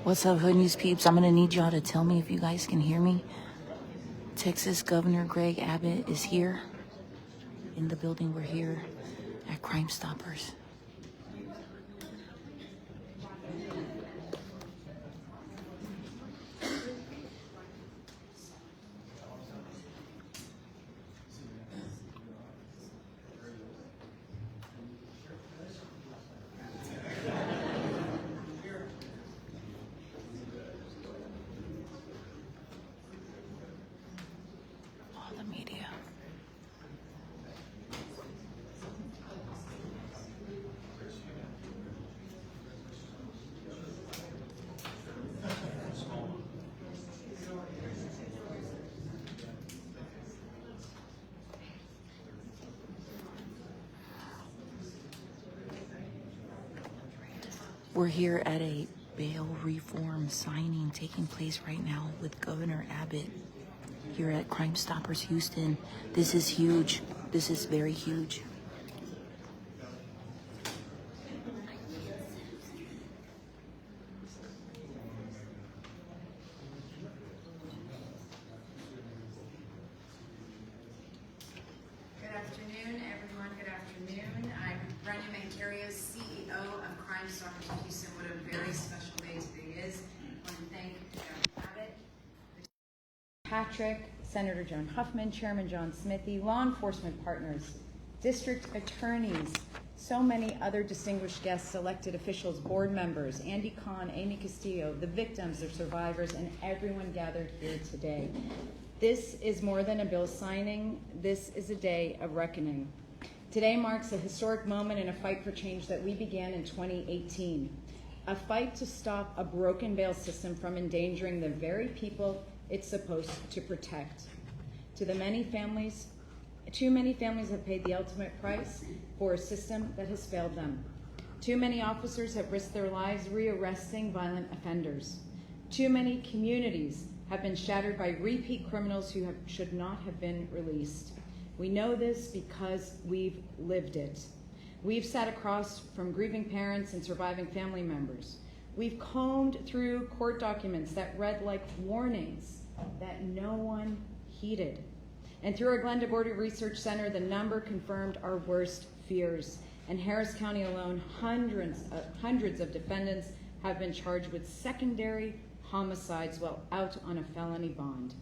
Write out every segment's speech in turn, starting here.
What's up, Hood News peeps? I'm gonna need y'all to tell me if you guys can hear me. Texas Governor Greg Abbott is here in the building. We're here at Crime Stoppers. All the media. We're here at a bail reform signing taking place right now with Governor Abbott here at Crime Stoppers Houston. This is huge. This is very huge. Good afternoon, everyone. Good afternoon. I'm Brenda Mancario, CEO of Crime Stoppers of Houston. What a very special day today is. I want to thank Governor Abbott, Patrick, Senator Joan Huffman, Chairman John Smithy, law enforcement partners, district attorneys, so many other distinguished guests, elected officials, board members, Andy Kahn, Amy Castillo, the victims, the survivors, and everyone gathered here today. This is more than a bill signing. This is a day of reckoning. Today marks a historic moment in a fight for change that we began in 2018. A fight to stop a broken bail system from endangering the very people it's supposed to protect. Too many families have paid the ultimate price for a system that has failed them. Too many officers have risked their lives rearresting violent offenders. Too many communities have been shattered by repeat criminals who should not have been released. We know this because we've lived it. We've sat across from grieving parents and surviving family members. We've combed through court documents that read like warnings that no one heeded. And through our Glenda Border Research Center, the number confirmed our worst fears. In Harris County alone, hundreds of defendants have been charged with secondary homicides while out on a felony bond.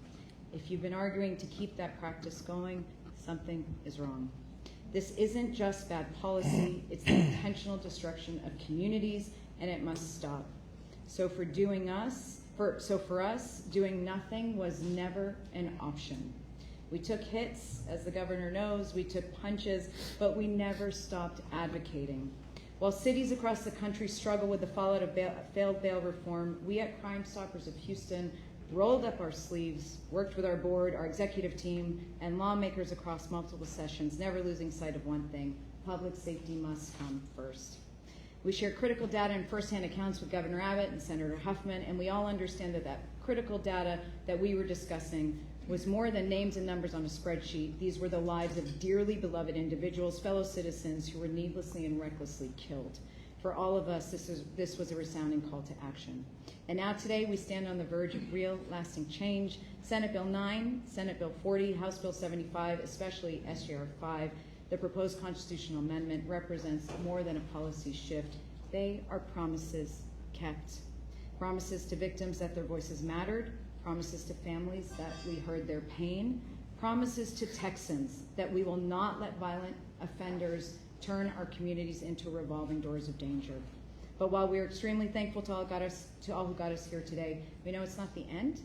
If you've been arguing to keep that practice going, something is wrong. This isn't just bad policy, it's the intentional destruction of communities, and it must stop. So for us, doing nothing was never an option. We took hits, as the governor knows, we took punches, but we never stopped advocating. While cities across the country struggle with the fallout of failed bail reform, we at Crime Stoppers of Houston rolled up our sleeves, worked with our board, our executive team, and lawmakers across multiple sessions, never losing sight of one thing: public safety must come first. We share critical data and firsthand accounts with Governor Abbott and Senator Huffman, and we all understand that critical data that we were discussing was more than names and numbers on a spreadsheet. These were the lives of dearly beloved individuals, fellow citizens who were needlessly and recklessly killed. For all of us, this was a resounding call to action. And now today we stand on the verge of real, lasting change. Senate Bill 9, Senate Bill 40, House Bill 75, especially SJR 5, the proposed constitutional amendment represents more than a policy shift. They are promises kept. Promises to victims that their voices mattered, promises to families that we heard their pain, promises to Texans that we will not let violent offenders turn our communities into revolving doors of danger. But while we are extremely thankful to all who got us here today, we know it's not the end.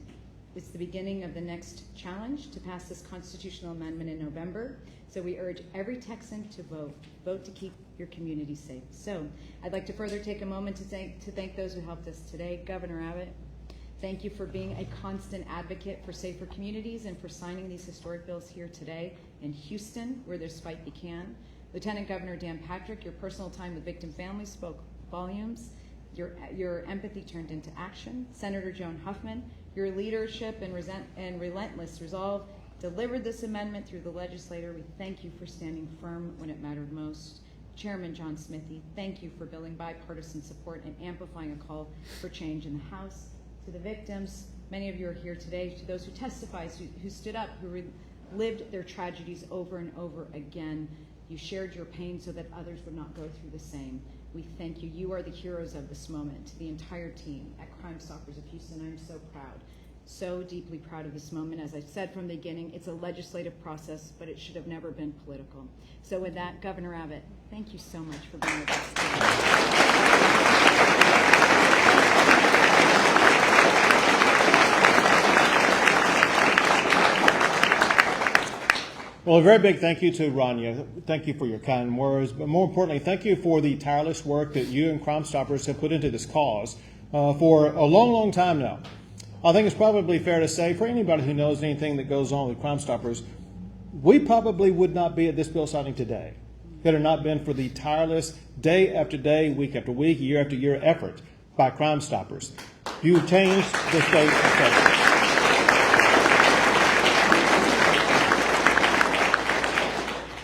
It's the beginning of the next challenge to pass this constitutional amendment in November. So we urge every Texan to vote. Vote to keep your community safe. So I'd like to further take a moment to thank those who helped us today. Governor Abbott, thank you for being a constant advocate for safer communities and for signing these historic bills here today in Houston, where this fight began. Lieutenant Governor Dan Patrick, your personal time with victim families spoke volumes. Your empathy turned into action. Senator Joan Huffman, your leadership and relentless resolve delivered this amendment through the legislature. We thank you for standing firm when it mattered most. Chairman John Smithy, thank you for building bipartisan support and amplifying a call for change in the House. To the victims, many of you are here today, to those who testified, who stood up, who lived their tragedies over and over again. You shared your pain so that others would not go through the same. We thank you. You are the heroes of this moment. To the entire team at Crime Stoppers of Houston, I'm so proud, so deeply proud of this moment. As I said from the beginning, it's a legislative process, but it should have never been political. So with that, Governor Abbott, thank you so much for being with us today. Well, a very big thank you to Rania. Thank you for your kind words, but more importantly, thank you for the tireless work that you and Crime Stoppers have put into this cause for a long, long time now. I think it's probably fair to say, for anybody who knows anything that goes on with Crime Stoppers, we probably would not be at this bill signing today had it not been for the tireless day after day, week after week, year after year effort by Crime Stoppers. You've changed the state of Texas.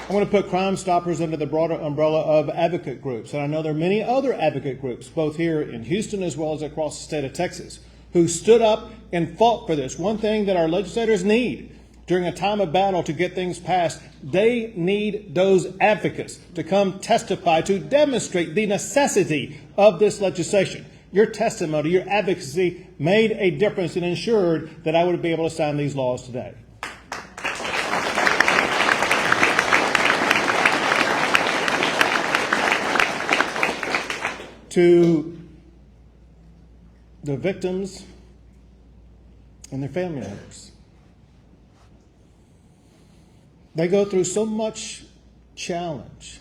I want to put Crime Stoppers under the broader umbrella of advocate groups. And I know there are many other advocate groups, both here in Houston as well as across the state of Texas, who stood up and fought for this. One thing that our legislators need during a time of battle to get things passed, they need those advocates to come testify to demonstrate the necessity of this legislation. Your testimony, your advocacy made a difference and ensured that I would be able to sign these laws today. To the victims and their family members. They go through so much challenge.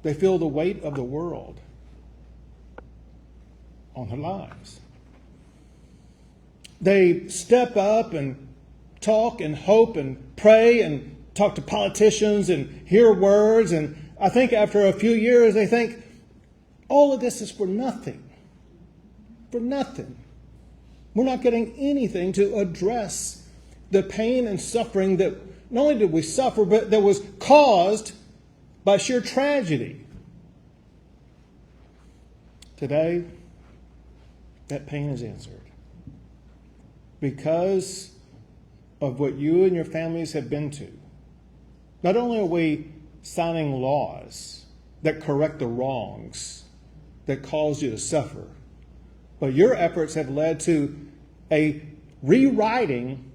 They feel the weight of the world on their lives. They step up and talk and hope and pray and talk to politicians and hear words. And I think after a few years, they think, all of this is for nothing. For nothing. We're not getting anything to address the pain and suffering that not only did we suffer, but that was caused by sheer tragedy. Today, that pain is answered. Because of what you and your families have been to. Not only are we signing laws that correct the wrongs that caused you to suffer, but your efforts have led to a rewriting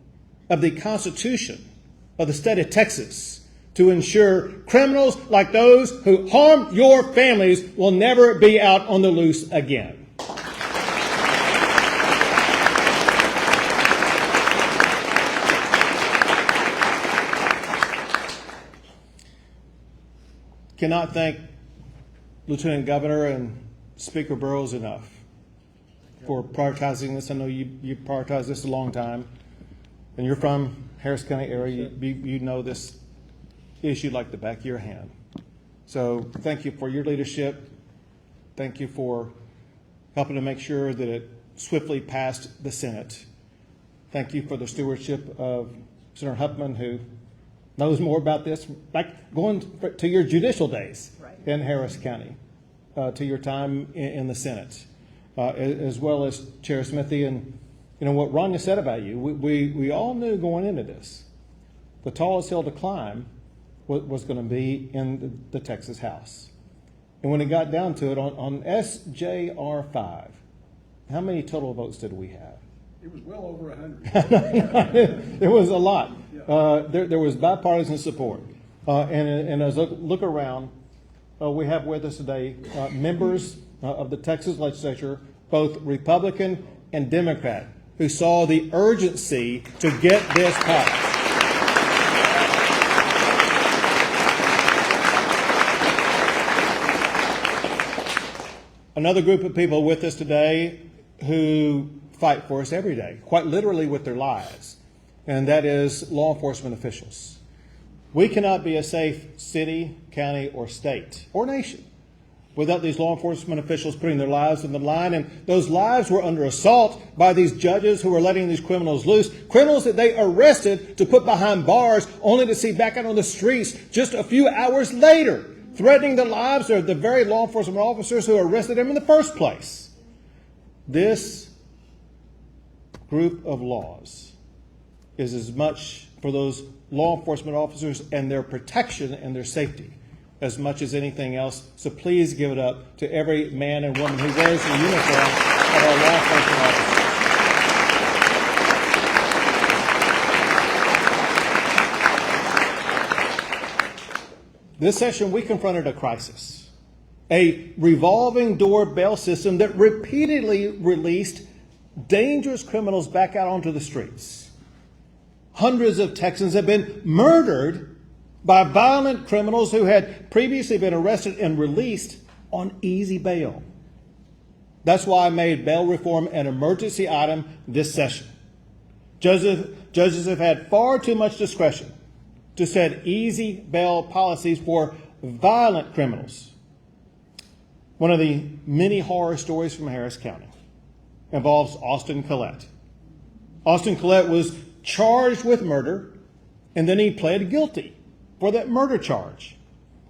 of the Constitution of the state of Texas to ensure criminals like those who harmed your families will never be out on the loose again. Cannot thank Lieutenant Governor and Speaker Burrows enough for prioritizing this. I know you prioritized this a long time, and you're from Harris County area. You know this issue like the back of your hand. So thank you for your leadership. Thank you for helping to make sure that it swiftly passed the Senate. Thank you for the stewardship of Senator Huffman, who knows more about this, back going to your judicial days in Harris County, to your time in the Senate, as well as Chair Smithy. And you know what Rania said about you, we all knew going into this, the tallest hill to climb was going to be in the Texas House. And when it got down to it, on SJR 5, how many total votes did we have? It was well over 100. It was a lot. There was bipartisan support. And as I look around, we have with us today members of the Texas legislature, both Republican and Democrat, who saw the urgency to get this passed. Another group of people with us today who fight for us every day, quite literally with their lives, and that is law enforcement officials. We cannot be a safe city, county, or state, or nation without these law enforcement officials putting their lives on the line. And those lives were under assault by these judges who were letting these criminals loose, criminals that they arrested to put behind bars only to see back out on the streets just a few hours later. threatening the lives of the very law enforcement officers who arrested him in the first place. This group of laws is as much for those law enforcement officers and their protection and their safety as much as anything else. So please give it up to every man and woman who wears the uniform of our law enforcement officers. This session, we confronted a crisis, a revolving door bail system that repeatedly released dangerous criminals back out onto the streets. Hundreds of Texans have been murdered by violent criminals who had previously been arrested and released on easy bail. That's why I made bail reform an emergency item this session. Judges have had far too much discretion to set easy bail policies for violent criminals. One of the many horror stories from Harris County involves Austin Collette. Austin Collette was charged with murder, and then he pled guilty for that murder charge.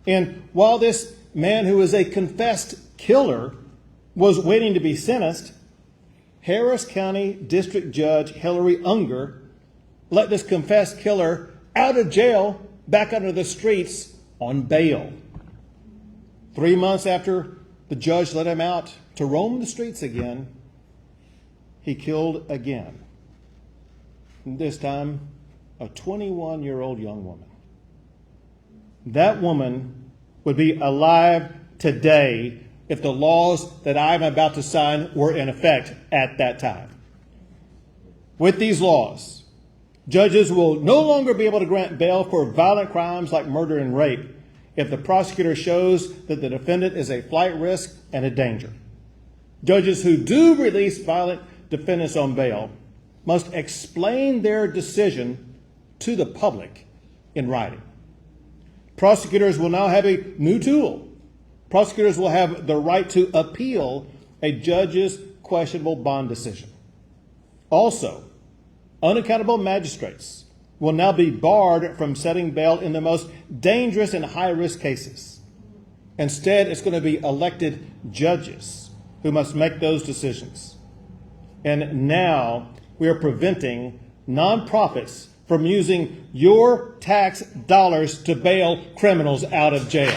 And while this man who is a confessed killer was waiting to be sentenced, Harris County District Judge Hillary Unger let this confessed killer out of jail back onto the streets on bail. 3 months after the judge let him out to roam the streets again, he killed again. This time, a 21-year-old young woman. That woman would be alive today if the laws that I'm about to sign were in effect at that time. With these laws, judges will no longer be able to grant bail for violent crimes like murder and rape if the prosecutor shows that the defendant is a flight risk and a danger. Judges who do release violent defendants on bail must explain their decision to the public in writing. Prosecutors will now have a new tool. Prosecutors will have the right to appeal a judge's questionable bond decision. Also, unaccountable magistrates will now be barred from setting bail in the most dangerous and high-risk cases. Instead, it's going to be elected judges who must make those decisions. And now we are preventing nonprofits from using your tax dollars to bail criminals out of jail.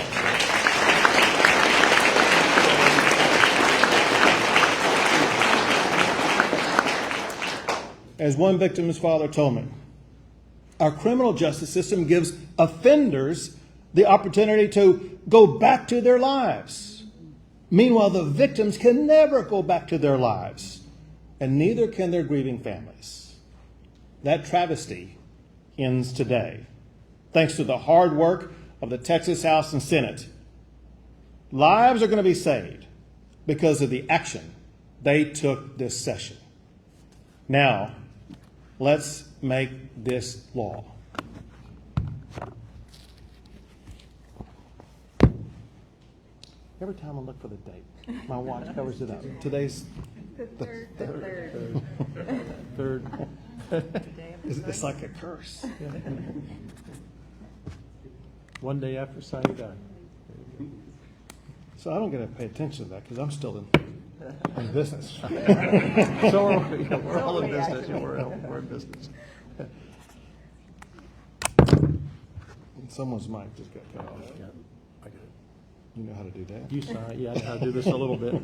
As one victim's father told me, our criminal justice system gives offenders the opportunity to go back to their lives. Meanwhile, the victims can never go back to their lives, and neither can their grieving families. That travesty ends today, thanks to the hard work of the Texas House and Senate. Lives are going to be saved because of the action they took this session. Now, let's make this law. Every time I look for the date, my watch covers it up. Today's the third. It's like a curse. One day after signing done. So I don't get to pay attention to that because I'm still in business. So we're all in business. We're in business. Someone's mic just got cut off. Yeah, I get it. You know how to do that? You saw it. Yeah, I know how to do this a little bit.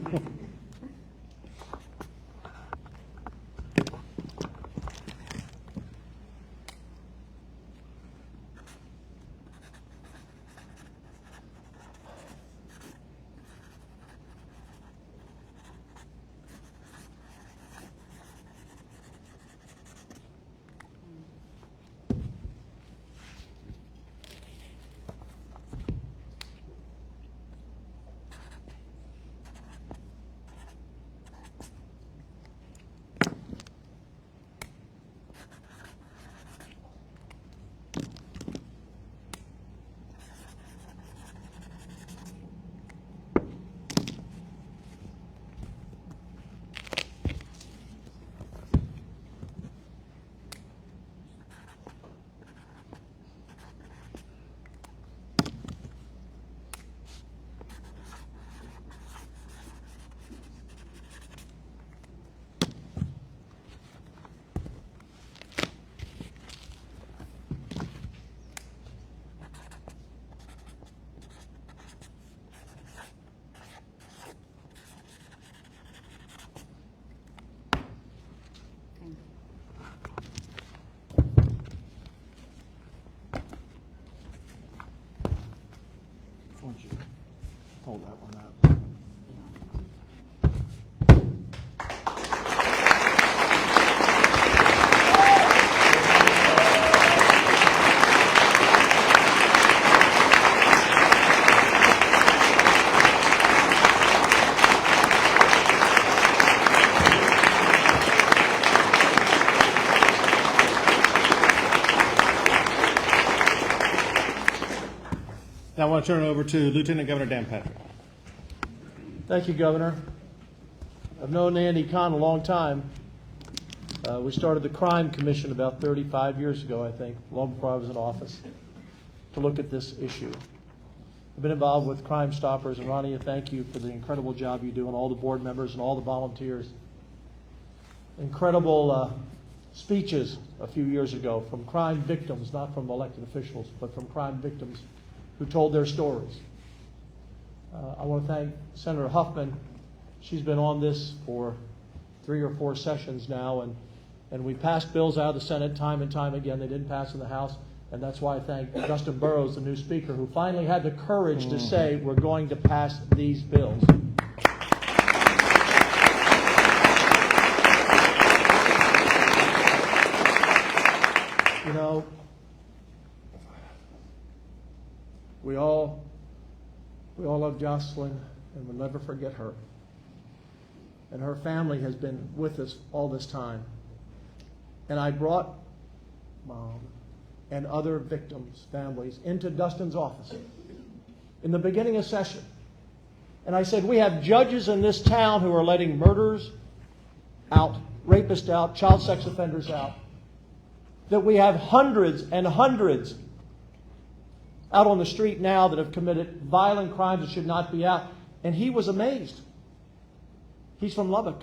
Why don't you hold that one up? Now I want to turn it over to Lieutenant Governor Dan Patrick. Thank you, Governor. I've known Andy Kahn a long time. We started the Crime Commission about 35 years ago, I think, long before I was in office, to look at this issue. I've been involved with Crime Stoppers, and Ronnie, thank you for the incredible job you do, and all the board members and all the volunteers. Incredible speeches a few years ago from crime victims, not from elected officials, but from crime victims who told their stories. I want to thank Senator Huffman. She's been on this for 3 or 4 sessions now, and we passed bills out of the Senate time and time again. They didn't pass in the House, and that's why I thank Justin Burrows, the new Speaker, who finally had the courage to say we're going to pass these bills. You know, we all love Jocelyn, and we'll never forget her. And her family has been with us all this time. And I brought Mom and other victims' families into Dustin's office in the beginning of session. And I said, we have judges in this town who are letting murderers out, rapists out, child sex offenders out. That we have hundreds and hundreds out on the street now that have committed violent crimes that should not be out. And he was amazed. He's from Lubbock.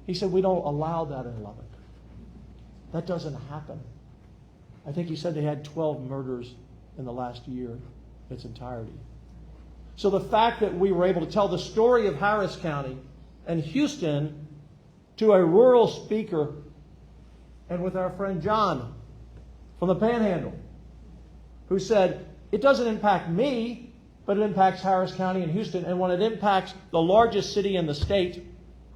He said, we don't allow that in Lubbock. That doesn't happen. I think he said they had 12 murders in the last year in its entirety. So the fact that we were able to tell the story of Harris County and Houston to a rural speaker, and with our friend John from the Panhandle, who said, it doesn't impact me, but it impacts Harris County and Houston. And when it impacts the largest city in the state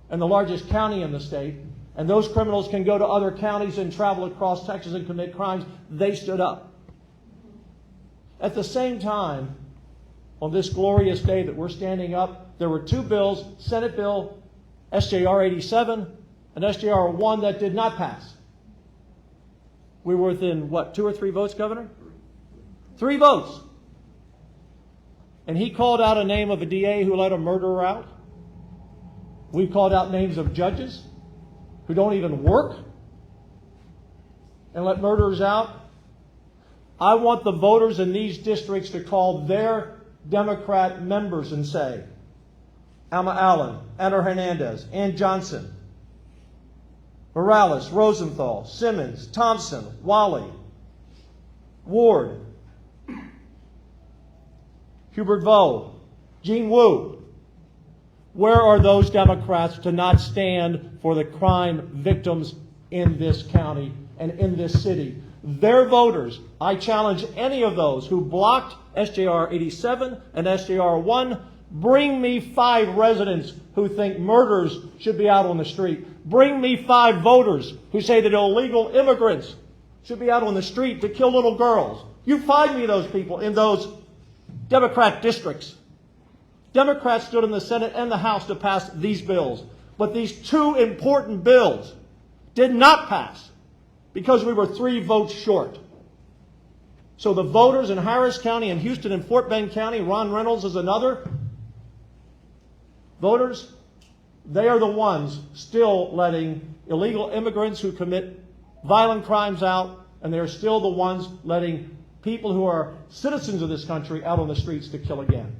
and the largest county in the state, and those criminals can go to other counties and travel across Texas and commit crimes, they stood up. At the same time, on this glorious day that we're standing up, there were 2 bills, Senate Bill SJR 87 and SJR 1, that did not pass. We were within, what, 2 or 3 votes, Governor? 3 votes. And he called out a name of a DA who let a murderer out. We called out names of judges who don't even work and let murderers out. I want the voters in these districts to call their Democrat members and say, Alma Allen, Anna Hernandez, Ann Johnson, Morales, Rosenthal, Simmons, Thompson, Wally, Ward, Hubert Vo, Gene Wu. Where are those Democrats to not stand for the crime victims in this county and in this city? Their voters, I challenge any of those who blocked SJR 87 and SJR 1, bring me 5 residents who think murders should be out on the street. Bring me 5 voters who say that illegal immigrants should be out on the street to kill little girls. You find me those people in those Democrat districts. Democrats stood in the Senate and the House to pass these bills. But these 2 important bills did not pass because we were 3 votes short. So the voters in Harris County and Houston and Fort Bend County, Ron Reynolds is another, voters, they are the ones still letting illegal immigrants who commit violent crimes out, and they're still the ones letting people who are citizens of this country out on the streets to kill again.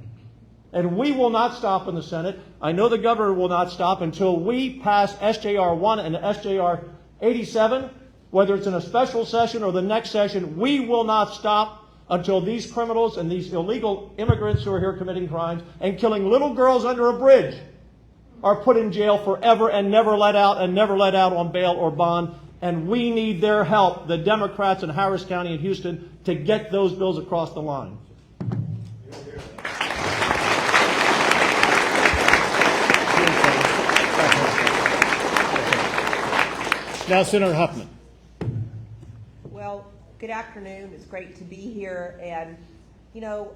And we will not stop in the Senate. I know the governor will not stop until we pass SJR 1 and SJR 87, whether it's in a special session or the next session. We will not stop until these criminals and these illegal immigrants who are here committing crimes and killing little girls under a bridge are put in jail forever and never let out on bail or bond. And we need their help, the Democrats in Harris County and Houston, to get those bills across the line. Now, Senator Huffman. Well, good afternoon. It's great to be here. And, you know,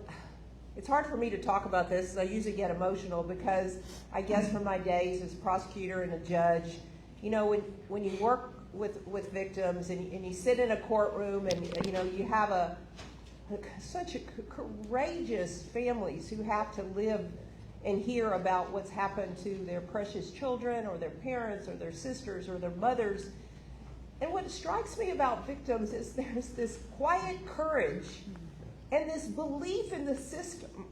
it's hard for me to talk about this. I usually get emotional because I guess from my days as prosecutor and a judge, you know, when you work with victims and you sit in a courtroom and you know, you have such a courageous families who have to live and hear about what's happened to their precious children or their parents or their sisters or their mothers. And what strikes me about victims is there's this quiet courage and this belief in the system.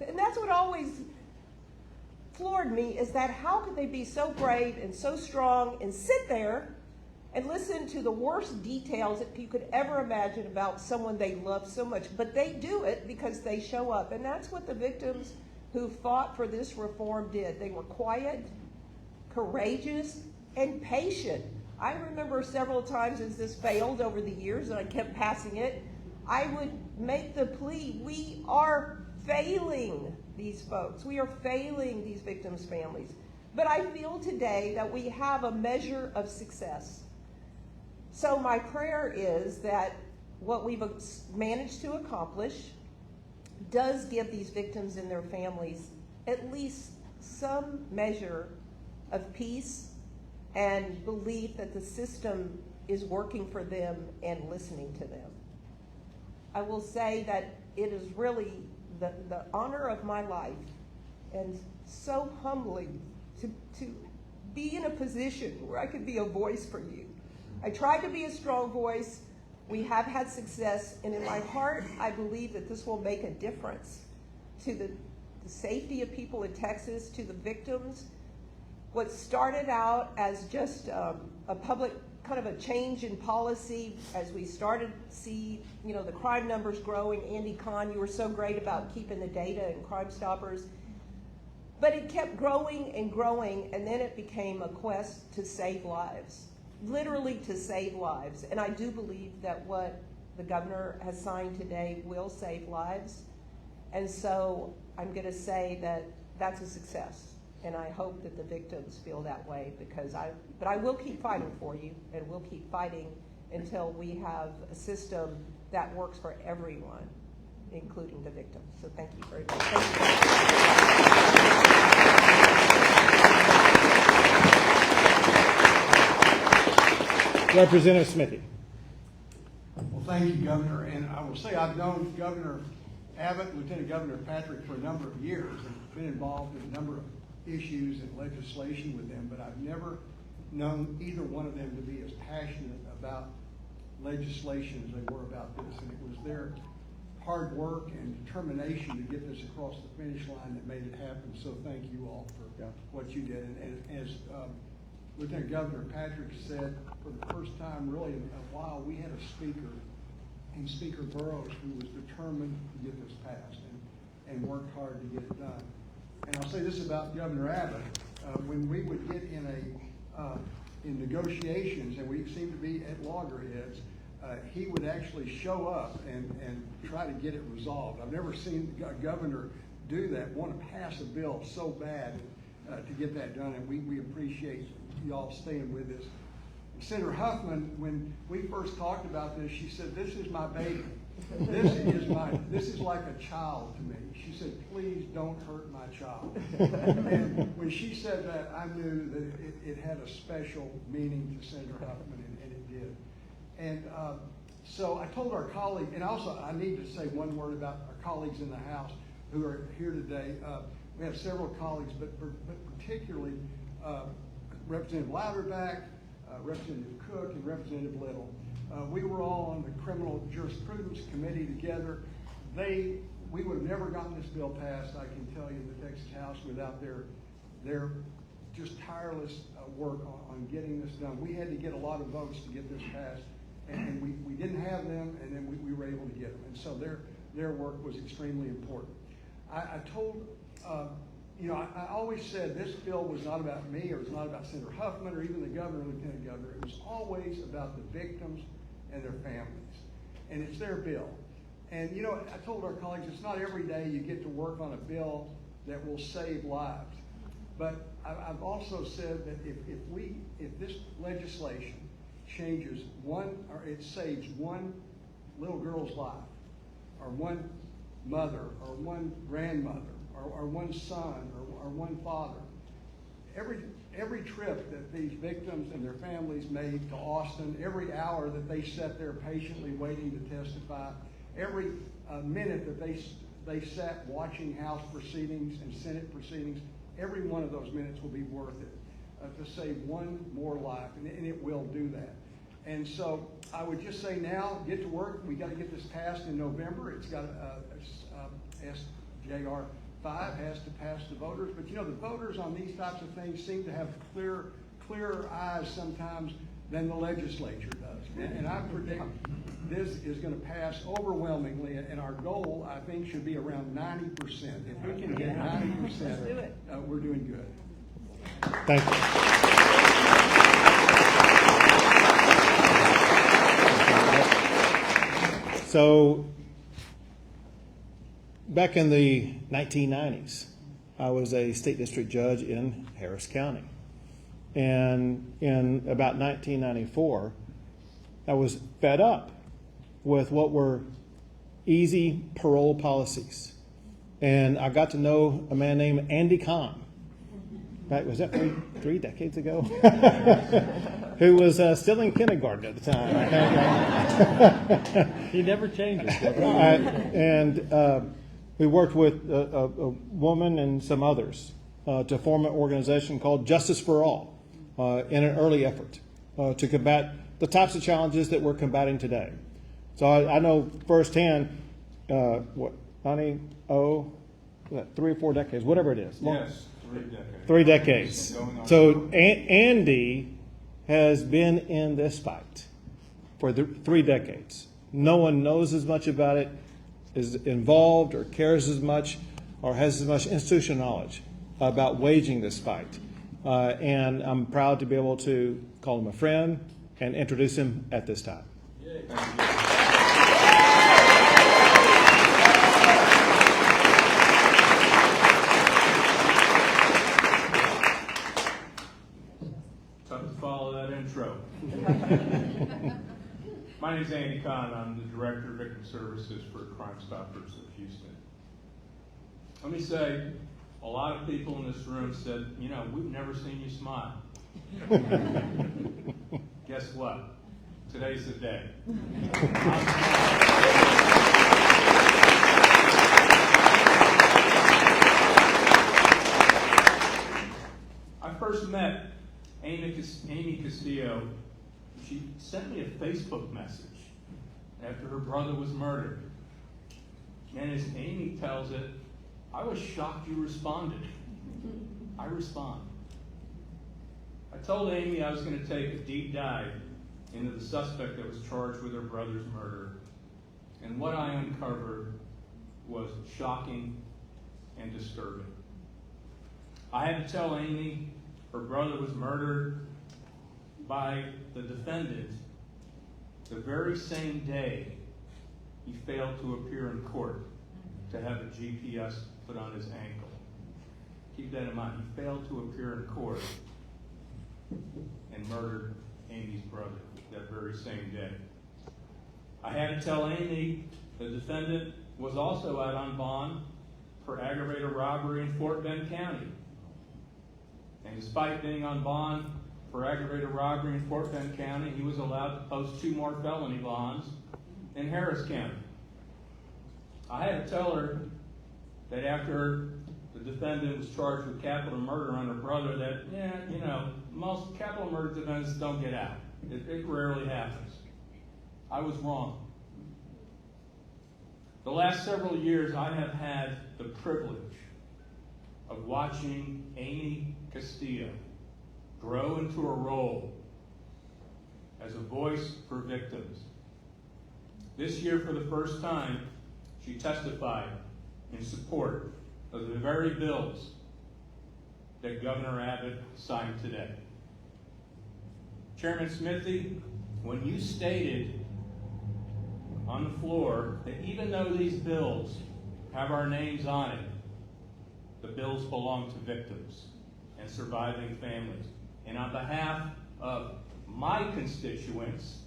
And that's what always floored me, is that how could they be so brave and so strong and sit there and listen to the worst details that you could ever imagine about someone they love so much. But they do it because they show up. And that's what the victims who fought for this reform did. They were quiet, courageous, and patient. I remember several times as this failed over the years and I kept passing it, I would make the plea, we are failing these folks. We are failing these victims' families. But I feel today that we have a measure of success. So my prayer is that what we've managed to accomplish does give these victims and their families at least some measure of peace and belief that the system is working for them and listening to them. I will say that it is really the honor of my life and so humbling to be in a position where I could be a voice for you. I tried to be a strong voice. We have had success, and in my heart, I believe that this will make a difference to the safety of people in Texas, to the victims. What started out as just a public kind of a change in policy as we started to see, you know, the crime numbers growing. Andy Kahn, you were so great about keeping the data and Crime Stoppers. But it kept growing and growing, and then it became a quest to save lives, literally to save lives. And I do believe that what the governor has signed today will save lives. And so I'm going to say that that's a success. And I hope that the victims feel that way, but I will keep fighting for you, and we'll keep fighting until we have a system that works for everyone, including the victims. So thank you very much. Representative Smithy. Well, thank you, Governor. And I will say I've known Governor Abbott, Lieutenant Governor Patrick for a number of years and been involved in a number of issues and legislation with them, but I've never known either one of them to be as passionate about legislation as they were about this. And it was their hard work and determination to get this across the finish line that made it happen. So thank you all for what you did. And as Lieutenant Governor Patrick said, for the first time really in a while, we had a speaker, and Speaker Burrows, who was determined to get this passed and worked hard to get it done. And I'll say this about Governor Abbott: when we would get in negotiations, and we seemed to be at loggerheads, he would actually show up and try to get it resolved. I've never seen a governor do that, want to pass a bill so bad to get that done, and we appreciate y'all staying with us. Senator Huffman, when we first talked about this, she said, "This is my baby. This is like a child to me." She said, "Please don't hurt my child." And when she said that, I knew that it had a special meaning to Senator Huffman, and it did. And so I told our colleague, and also I need to say one word about our colleagues in the House who are here today. We have several colleagues, but particularly Representative Louderback, Representative Cook, and Representative Little. We were all on the Criminal Jurisprudence Committee together. We would have never gotten this bill passed, I can tell you, in the Texas House without their just tireless work on getting this done. We had to get a lot of votes to get this passed, and we didn't have them, and then we were able to get them. And so their work was extremely important. I told, I always said this bill was not about me, or it was not about Senator Huffman, or even the governor and lieutenant governor. It was always about the victims and their families. And it's their bill. And, you know, I told our colleagues, it's not every day you get to work on a bill that will save lives. But I've also said that if this legislation changes one, or it saves one little girl's life, or one mother, or one grandmother, or one son, or one father, every trip that these victims and their families made to Austin, every hour that they sat there patiently waiting to testify, every minute that they sat watching House proceedings and Senate proceedings, every one of those minutes will be worth it to save one more life, and it will do that. And so I would just say now, get to work. We got to get this passed in November. It's got SJR 5 has to pass the voters, but you know, the voters on these types of things seem to have clearer eyes sometimes than the legislature does. And I predict this is going to pass overwhelmingly, and our goal, I think, should be around 90%. If we can get 90%, we're doing good. Thank you. So, back in the 1990s, I was a state district judge in Harris County. And in about 1994, I was fed up with what were easy parole policies. And I got to know a man named Andy Kahn. Right, was that three decades ago? Who was still in kindergarten at the time. He never changes. And we worked with a woman and some others to form an organization called Justice for All in an early effort to combat the types of challenges that we're combating today. So I know firsthand, 3 or 4 decades, whatever it is. Yes, 3 decades. 3 decades. So Andy has been in this fight for 3 decades. No one knows as much about it, is involved or cares as much or has as much institutional knowledge about waging this fight. And I'm proud to be able to call him a friend and introduce him at this time. Tough to follow that intro. My name is Andy Kahn. I'm the Director of Victim Services for Crime Stoppers of Houston. Let me say, a lot of people in this room said, you know, we've never seen you smile. Guess what? Today's the day. I first met Amy Castillo. She sent me a Facebook message after her brother was murdered. And as Amy tells it, I was shocked you responded. I respond. I told Amy I was going to take a deep dive into the suspect that was charged with her brother's murder. And what I uncovered was shocking and disturbing. I had to tell Amy her brother was murdered by the defendant the very same day he failed to appear in court to have a GPS put on his ankle. Keep that in mind. He failed to appear in court and murdered Amy's brother that very same day. I had to tell Amy the defendant was also out on bond for aggravated robbery in Fort Bend County. And despite being on bond for aggravated robbery in Fort Bend County, he was allowed to post 2 more felony bonds in Harris County. I had to tell her that after the defendant was charged with capital murder on her brother that, most capital murder defendants don't get out. It rarely happens. I was wrong. The last several years, I have had the privilege of watching Amy Castillo grow into a role as a voice for victims. This year, for the first time, she testified in support of the very bills that Governor Abbott signed today. Chairman Smithy, when you stated on the floor that even though these bills have our names on it, the bills belong to victims and surviving families. And on behalf of my constituents,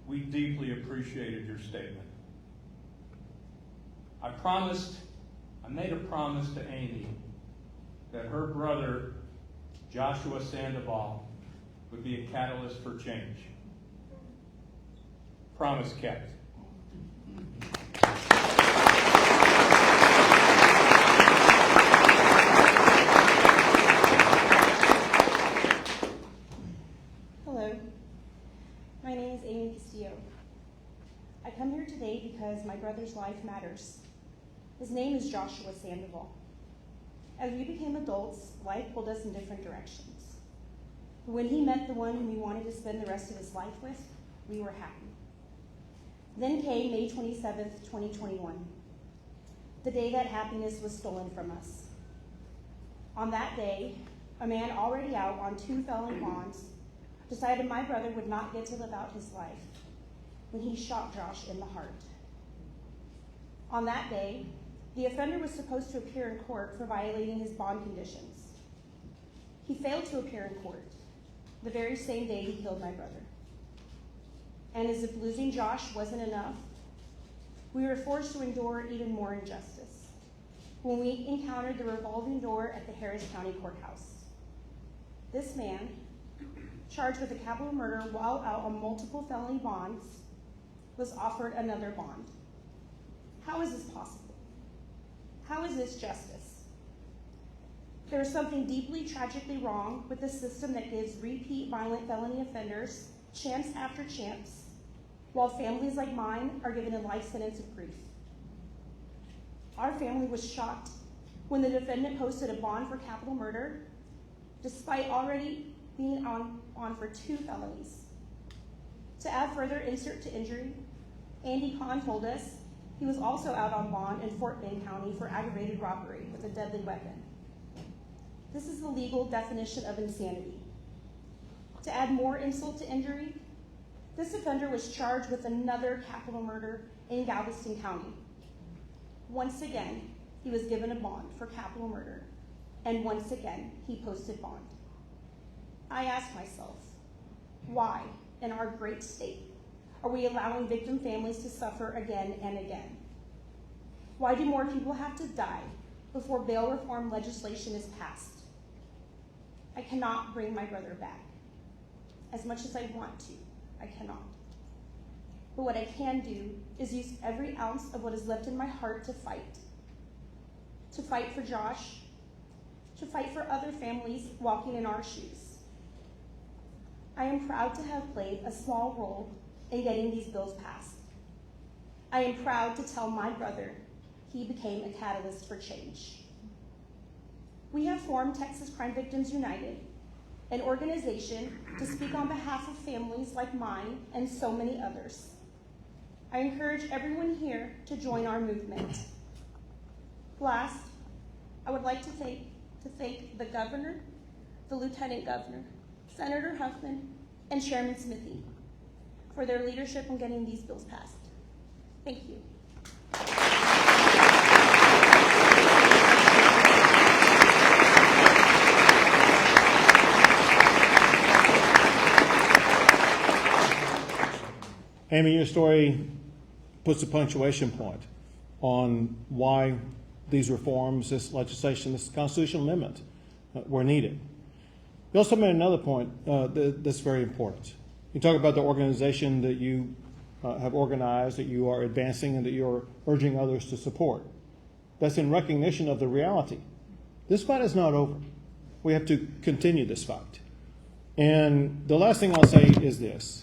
we deeply appreciated your statement. I made a promise to Amy that her brother, Joshua Sandoval, would be a catalyst for change. Promise kept. Hello, my name is Amy Castillo. I come here today because my brother's life matters. His name is Joshua Sandoval. As we became adults, life pulled us in different directions. But when he met the one whom he wanted to spend the rest of his life with, we were happy. Then came May 27th, 2021, the day that happiness was stolen from us. On that day, a man already out on 2 felony bonds decided my brother would not get to live out his life when he shot Josh in the heart. On that day, the offender was supposed to appear in court for violating his bond conditions. He failed to appear in court the very same day he killed my brother. And as if losing Josh wasn't enough, we were forced to endure even more injustice when we encountered the revolving door at the Harris County Courthouse. This man, charged with a capital murder while out on multiple felony bonds, was offered another bond. How is this possible? How is this justice? There is something deeply tragically wrong with the system that gives repeat violent felony offenders chance after chance, while families like mine are given a life sentence of grief. Our family was shocked when the defendant posted a bond for capital murder, despite already being on for 2 felonies. To add further insult to injury, Andy Kahn told us he was also out on bond in Fort Bend County for aggravated robbery with a deadly weapon. This is the legal definition of insanity. To add more insult to injury, this offender was charged with another capital murder in Galveston County. Once again, he was given a bond for capital murder, and once again, he posted bond. I ask myself, why, in our great state, are we allowing victim families to suffer again and again? Why do more people have to die before bail reform legislation is passed? I cannot bring my brother back. As much as I want to, I cannot. But what I can do is use every ounce of what is left in my heart to fight. To fight for Josh, to fight for other families walking in our shoes. I am proud to have played a small role in getting these bills passed. I am proud to tell my brother he became a catalyst for change. We have formed Texas Crime Victims United, an organization to speak on behalf of families like mine and so many others. I encourage everyone here to join our movement. Last, I would like to thank the governor, the lieutenant governor, Senator Huffman, and Chairman Smithy for their leadership in getting these bills passed. Thank you. Amy, your story puts a punctuation point on why these reforms, this legislation, this constitutional amendment were needed. You also made another point that's very important. You talk about the organization that you have organized, that you are advancing, and that you're urging others to support. That's in recognition of the reality. This fight is not over. We have to continue this fight. And the last thing I'll say is this,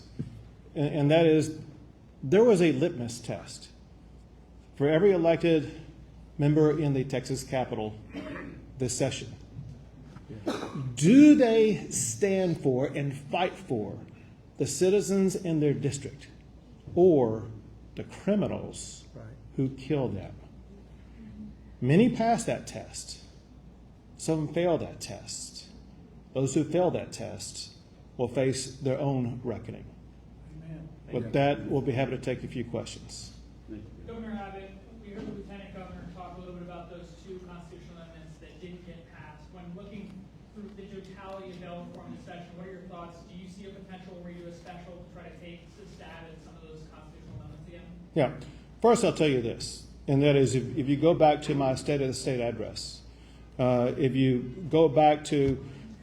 and that is there was a litmus test for every elected member in the Texas Capitol this session. Do they stand for and fight for the citizens in their district or the criminals who killed them? Many passed that test. Some failed that test. Those who failed that test will face their own reckoning. With that, we'll be happy to take a few questions. Governor Abbott, we heard the Lieutenant Governor talk a little bit about those two constitutional amendments that didn't get passed. When looking through the totality of bail reform this session, what are your thoughts? Do you see a potential where you do a special to try to take a stab at some of those constitutional amendments again? Yeah. First, I'll tell you this, and that is if you go back to my State of the State address, if you go back to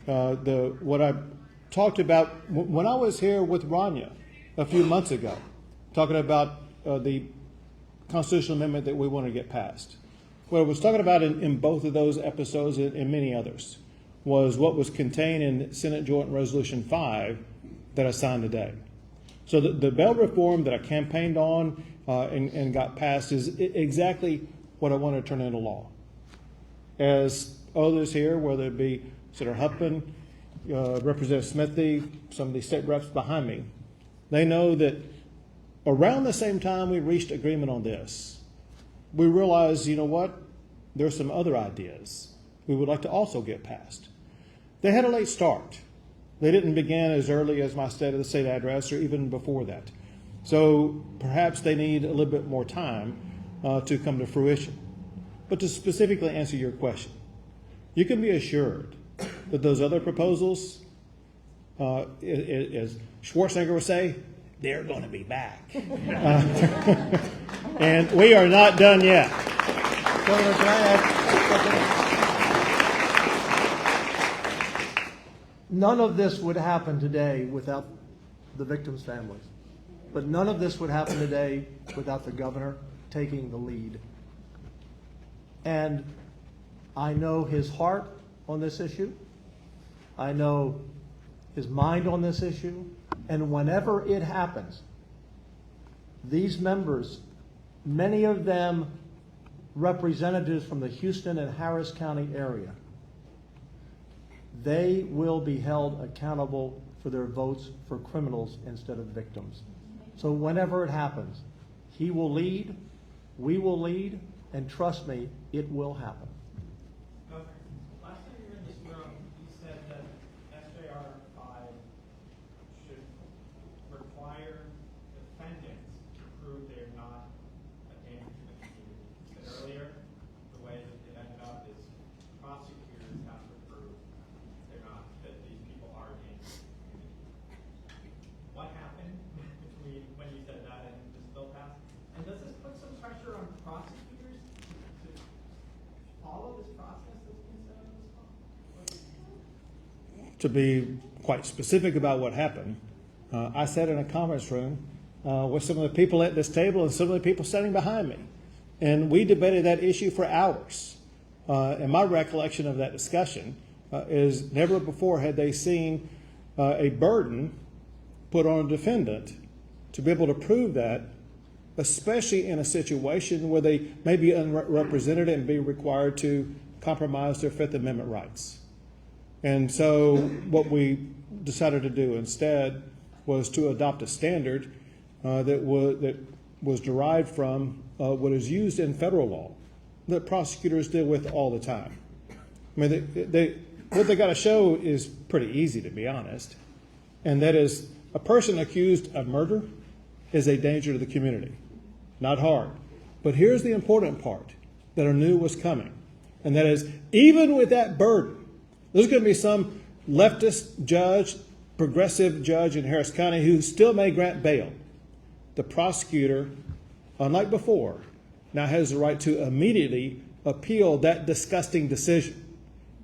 what I talked about when I was here with Rania a few months ago, talking about the constitutional amendment that we want to get passed. What I was talking about in both of those episodes and many others was what was contained in Senate Joint Resolution 5 that I signed today. So the bail reform that I campaigned on and got passed is exactly what I want to turn into law. As others here, whether it be Senator Huffman, Representative Smithy, some of the state reps behind me, they know that around the same time we reached agreement on this, we realized, you know what, there's some other ideas we would like to also get passed. They had a late start. They didn't begin as early as my State of the State address or even before that. So perhaps they need a little bit more time to come to fruition. But to specifically answer your question, you can be assured that those other proposals, as Schwarzenegger would say, they're going to be back. And we are not done yet. Governor, can I ask? None of this would happen today without the victims' families. But none of this would happen today without the governor taking the lead. And I know his heart on this issue. I know his mind on this issue. And whenever it happens, these members, many of them representatives from the Houston and Harris County area, they will be held accountable for their votes for criminals instead of victims. So whenever it happens, he will lead, we will lead, and trust me, it will happen. Last time you were in this room, you said that SJR 5 should require defendants to prove they're not a danger to the community. You said earlier, the way that it ended up is prosecutors have to prove they're not, that these people are a danger to the community. What happened between when you said that and this bill passed? And does this put some pressure on prosecutors to follow this process that's been set in this law? To be quite specific about what happened, I sat in a conference room with some of the people at this table and some of the people standing behind me. And we debated that issue for hours. And my recollection of that discussion is never before had they seen a burden put on a defendant to be able to prove that, especially in a situation where they may be unrepresented and be required to compromise their Fifth Amendment rights. And so what we decided to do instead was to adopt a standard that was derived from what is used in federal law that prosecutors deal with all the time. I mean, what they got to show is pretty easy, to be honest, and that is a person accused of murder is a danger to the community. Not hard. But here's the important part that I knew was coming, and that is even with that burden, there's going to be some leftist judge, progressive judge in Harris County who still may grant bail. The prosecutor, unlike before, now has the right to immediately appeal that disgusting decision.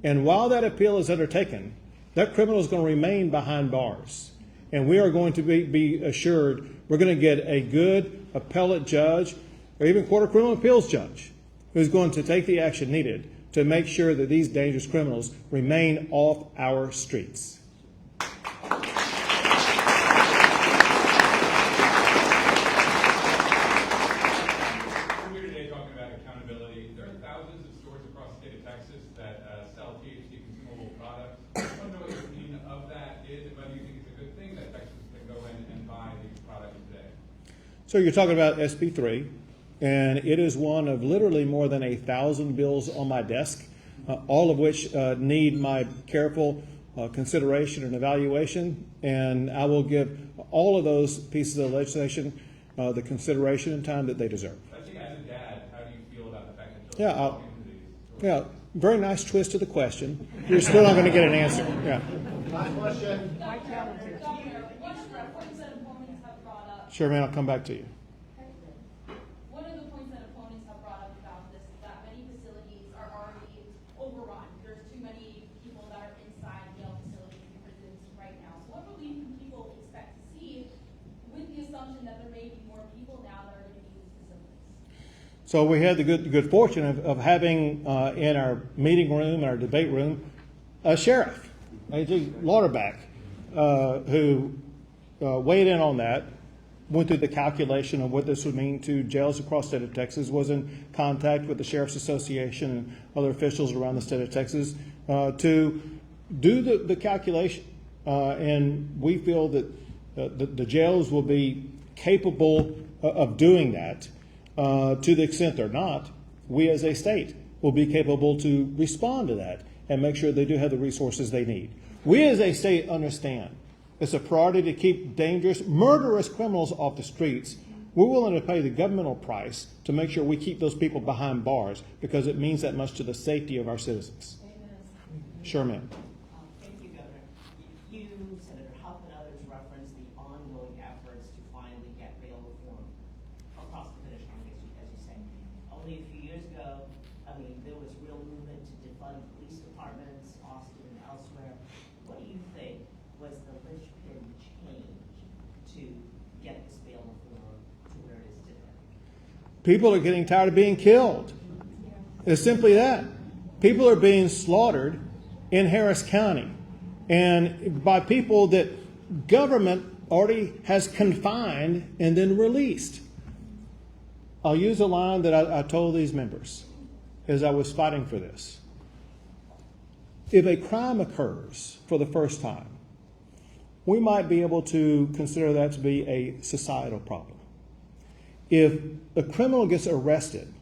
And while that appeal is undertaken, that criminal is going to remain behind bars. And we are going to be assured we're going to get a good appellate judge or even court of criminal appeals judge who's going to take the action needed to make sure that these dangerous criminals remain off our streets. We're here today talking about accountability. There are thousands of stores across the state of Texas that sell THC consumable products. I want to know what your opinion of that is and whether you think it's a good thing that Texas can go in and buy these products today. So you're talking about SB 3, and it is one of literally more than 1,000 bills on my desk, all of which need my careful consideration and evaluation, and I will give all of those pieces of legislation the consideration and time that they deserve. I think as a dad, how do you feel about the fact that Yeah, children walk into these? Yeah, very nice twist to the question. You're still not going to get an answer. Yeah. Last question. One of the points that opponents have brought up. Sure, man, I'll come back to you. One of the points that opponents have brought up about this is that many facilities are already overrun. There's too many people that are inside jail facilities and prisons right now. So what relief can people expect to see with the assumption that there may be more people now that are going to be in these facilities? So we had the good fortune of having in our meeting room, our debate room, a sheriff, A.J. Lauderback, who weighed in on that, went through the calculation of what this would mean to jails across the state of Texas, was in contact with the Sheriff's Association and other officials around the state of Texas to do the calculation. And we feel that the jails will be capable of doing that. To the extent they're not, we as a state will be capable to respond to that and make sure they do have the resources they need. We as a state understand it's a priority to keep dangerous, murderous criminals off the streets. We're willing to pay the governmental price to make sure we keep those people behind bars because it means that much to the safety of our citizens. Sure, ma'am. Thank you, Governor. You, Senator Huff, and others referenced the ongoing efforts to finally get bail reform across the finish line, as you say. Only a few years ago, there was real movement to defund police departments, Austin and elsewhere. What do you think was the linchpin change to get this bail reform to where it is today? People are getting tired of being killed. It's simply that. People are being slaughtered in Harris County, and by people that government already has confined and then released. I'll use a line that I told these members as I was fighting for this. If a crime occurs for the first time, we might be able to consider that to be a societal problem. If a criminal gets arrested,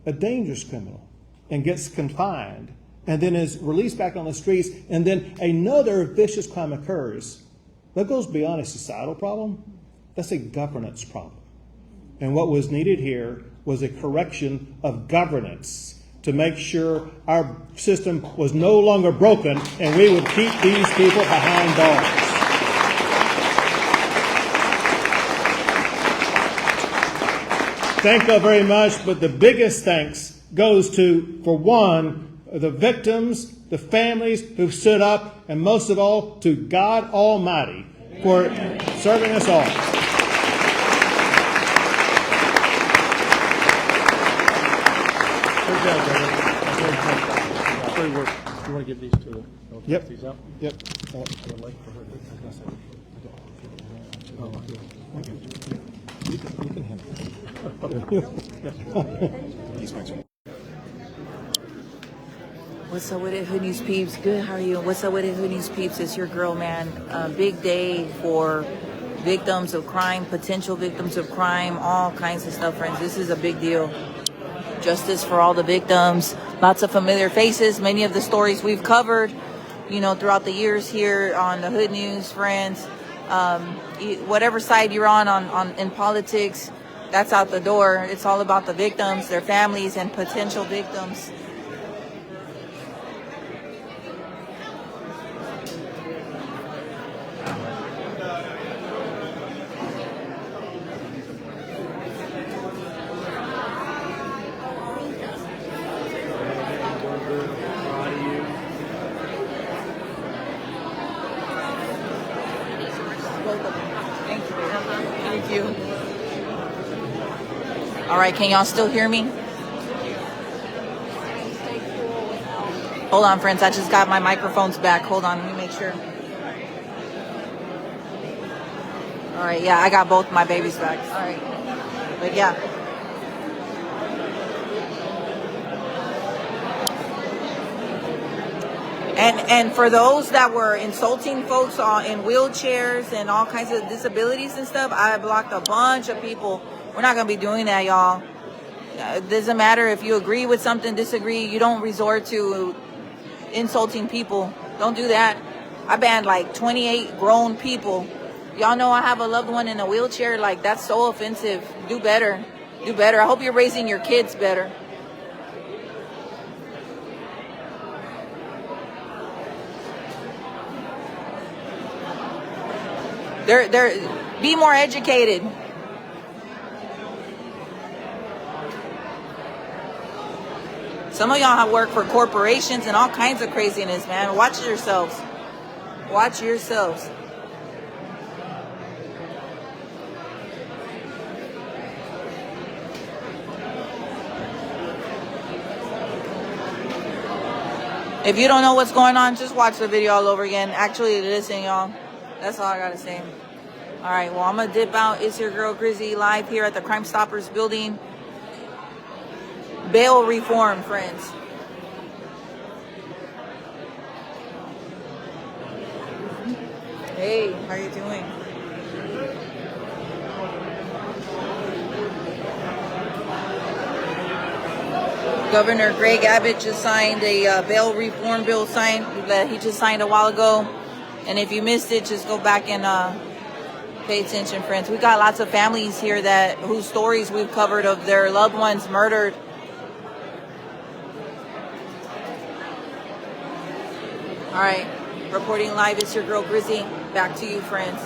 a dangerous criminal, and gets confined, and then is released back on the streets, and then another vicious crime occurs, that goes beyond a societal problem. That's a governance problem. And what was needed here was a correction of governance to make sure our system was no longer broken and we would keep these people behind bars. Thank you very much, but the biggest thanks goes to, for one, the victims, the families who've stood up, and most of all, to God Almighty for serving us all. Good job, brother. Great work. You want to give these to Yep. these up? Yep. I would like for her to. Oh, okay. You can handle it. What's up with it, Hood News peeps? Good, how are you? What's up with it, Hood News peeps? It's your girl, man. A big day for victims of crime, potential victims of crime, all kinds of stuff, friends. This is a big deal. Justice for all the victims. Lots of familiar faces. Many of the stories we've covered, throughout the years here on the Hood News, friends. Whatever side you're on in politics, that's out the door. It's all about the victims, their families, and potential victims. Thank you. All right, can y'all still hear me? Hold on, friends. I just got my microphones back. Hold on, let me make sure. All right, yeah, I got both my babies back. All right, but yeah. And for those that were insulting folks in wheelchairs and all kinds of disabilities and stuff, I blocked a bunch of people. We're not going to be doing that, y'all. It doesn't matter if you agree with something, disagree. You don't resort to insulting people. Don't do that. I banned like 28 grown people. Y'all know I have a loved one in a wheelchair. Like, that's so offensive. Do better. Do better. I hope you're raising your kids better. Be more educated. Some of y'all have worked for corporations and all kinds of craziness, man. Watch yourselves. Watch yourselves. If you don't know what's going on, just watch the video all over again. Actually, listen, y'all. That's all I gotta say. All right, well, I'm gonna dip out. It's your girl Grizzy live here at the Crime Stoppers building. Bail reform, friends. Hey, how you doing? Governor Greg Abbott just signed a bail reform bill that he just signed a while ago. And if you missed it, just go back and pay attention, friends. We got lots of families here whose stories we've covered of their loved ones murdered. All right, reporting live, it's your girl Grizzy. Back to you, friends.